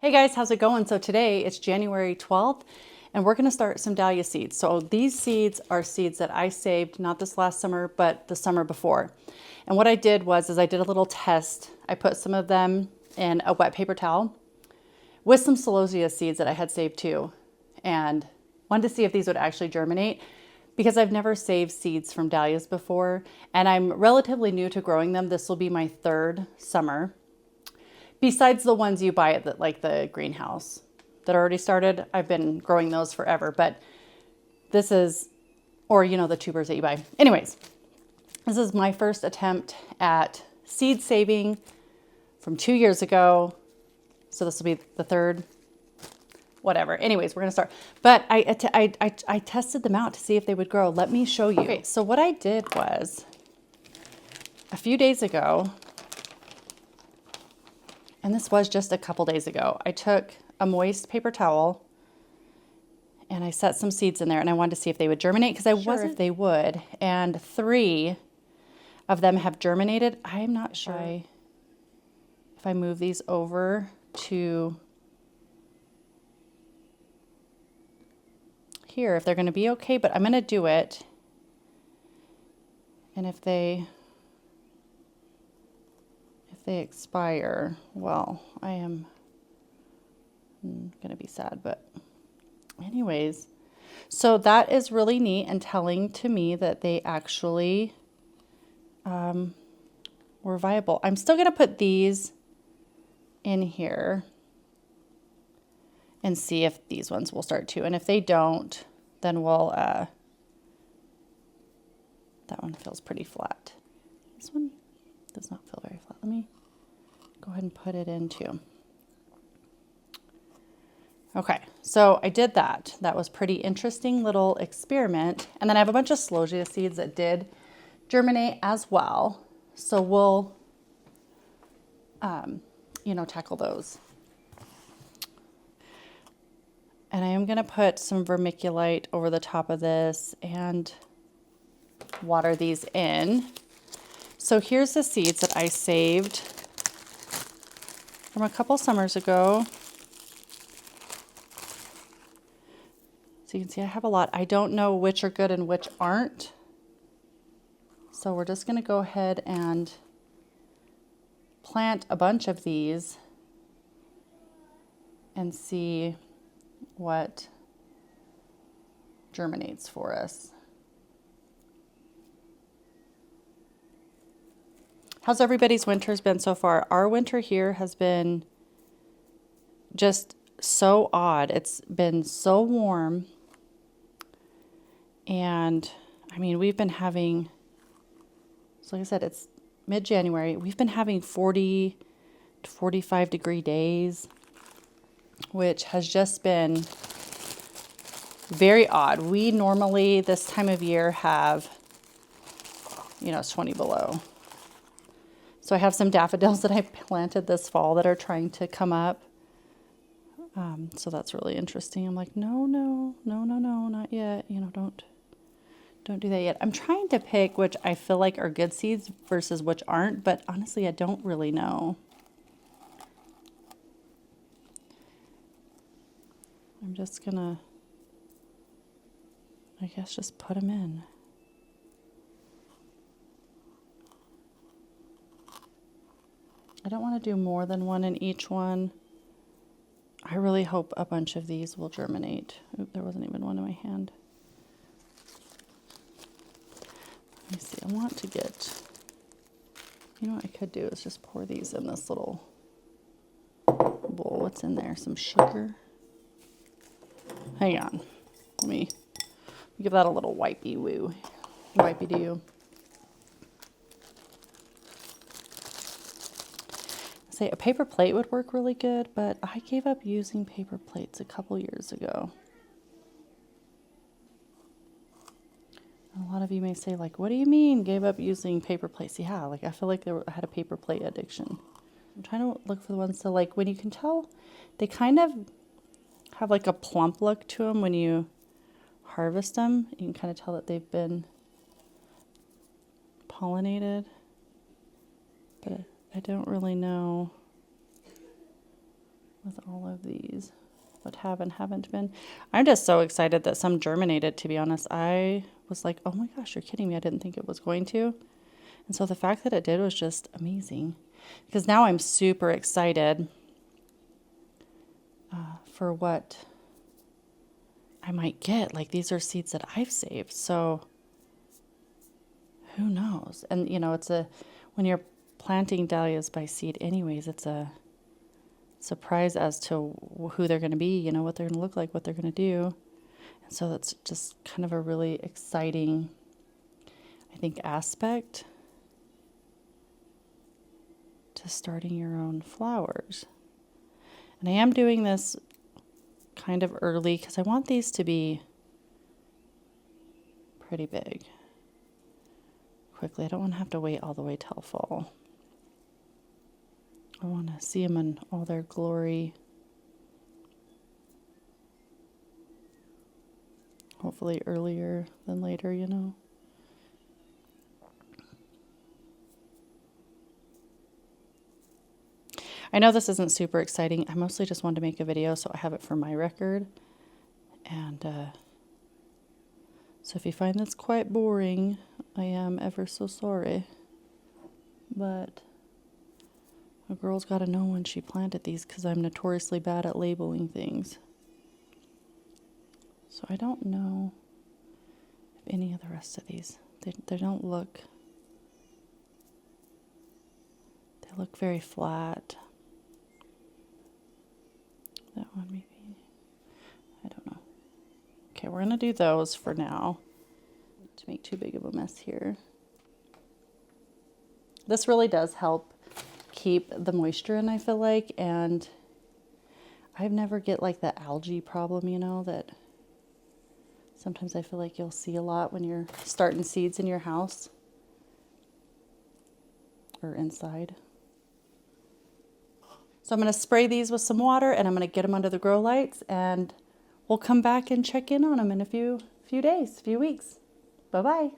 Hey guys, how's it going? So today it's January 12th and we're gonna start some dahlia seeds. So these seeds are seeds that I saved not this last summer, but the summer before. And what I did was I did a little test. I put some of them in a wet paper towel with some celosia seeds that I had saved too. And wanted to see if these would actually germinate because I've never saved seeds from dahlias before. And I'm relatively new to growing them. This will be my third summer. Besides the ones you buy at the greenhouse that already started, I've been growing those forever. But this is, or you know, the tubers that you buy. Anyways, this is my first attempt at seed saving from 2 years ago. So this will be the third, whatever. Anyways, we're gonna start. But I tested them out to see if they would grow. Let me show you. Okay, so what I did was a few days ago, and this was just a couple days ago, I took a moist paper towel and I set some seeds in there and I wanted to see if they would germinate because I wasn't sure if they would. And 3 of them have germinated. I'm not sure if I move these over to here, if they're going to be okay, but I'm going to do it. And if they expire, well, I am gonna be sad, but anyways, so that is really neat and telling to me that they actually were viable. I'm still gonna put these in here and see if these ones will start too, and if they don't, then we'll that one feels pretty flat. This one does not feel very flat. Let me go ahead and put it in too. Okay, so I did that. That was pretty interesting little experiment. And then I have a bunch of celosia seeds that did germinate as well. So we'll, you know, tackle those. And I am gonna put some vermiculite over the top of this and water these in. So here's the seeds that I saved from a couple summers ago. So you can see I have a lot. I don't know which are good and which aren't. So we're just gonna go ahead and plant a bunch of these and see what germinates for us. How's everybody's winters been so far? Our winter here has been just so odd. It's been so warm. And I mean, we've been having, so like I said, it's mid-January. We've been having 40 to 45 degree days, which has just been very odd. We normally this time of year have, you know, it's 20 below. So I have some daffodils that I planted this fall that are trying to come up. So that's really interesting. I'm like, no, not yet. You know, don't do that yet. I'm trying to pick which I feel like are good seeds versus which aren't, but honestly, I don't really know. I'm just gonna, I guess, just put them in. I don't want to do more than one in each one. I really hope a bunch of these will germinate. Oop, there wasn't even one in my hand. Let me see, I want to get, you know what I could do is just pour these in this little bowl. What's in there? Some sugar. Hang on. Let me give that a little wipey woo. Wipey do you. Say a paper plate would work really good, but I gave up using paper plates a couple years ago. And a lot of you may say, like, what do you mean gave up using paper plates? Yeah, like I feel like I had a paper plate addiction. I'm trying to look for the ones that, like, when you can tell, they kind of have like a plump look to them when you harvest them. You can kind of tell that they've been pollinated, but I don't really know with all of these, but have and haven't been. I'm just so excited that some germinated, to be honest. I was like, oh my gosh, you're kidding me. I didn't think it was going to. And so the fact that it did was just amazing, because now I'm super excited for what I might get. Like, these are seeds that I've saved. So who knows? And you know, when you're planting dahlias by seed anyways, it's a surprise as to who they're going to be, you know, what they're going to look like, what they're going to do. And so that's just kind of a really exciting, I think, aspect to starting your own flowers. And I am doing this kind of early because I want these to be pretty big quickly. I don't want to have to wait all the way till fall. I want to see them in all their glory. Hopefully earlier than later, you know. I know this isn't super exciting. I mostly just wanted to make a video so I have it for my record. And so if you find this quite boring, I am ever so sorry. But a girl's got to know when she planted these, because I'm notoriously bad at labeling things. So I don't know if any of the rest of these, they don't look, they look very flat. That one maybe, I don't know. Okay, we're going to do those for now to make too big of a mess here. This really does help keep the moisture in, I feel like, and I've never get like the algae problem, you know, that sometimes I feel like you'll see a lot when you're starting seeds in your house or inside. So I'm going to spray these with some water, and I'm going to get them under the grow lights, and we'll come back and check in on them in a few days, few weeks. Bye-bye.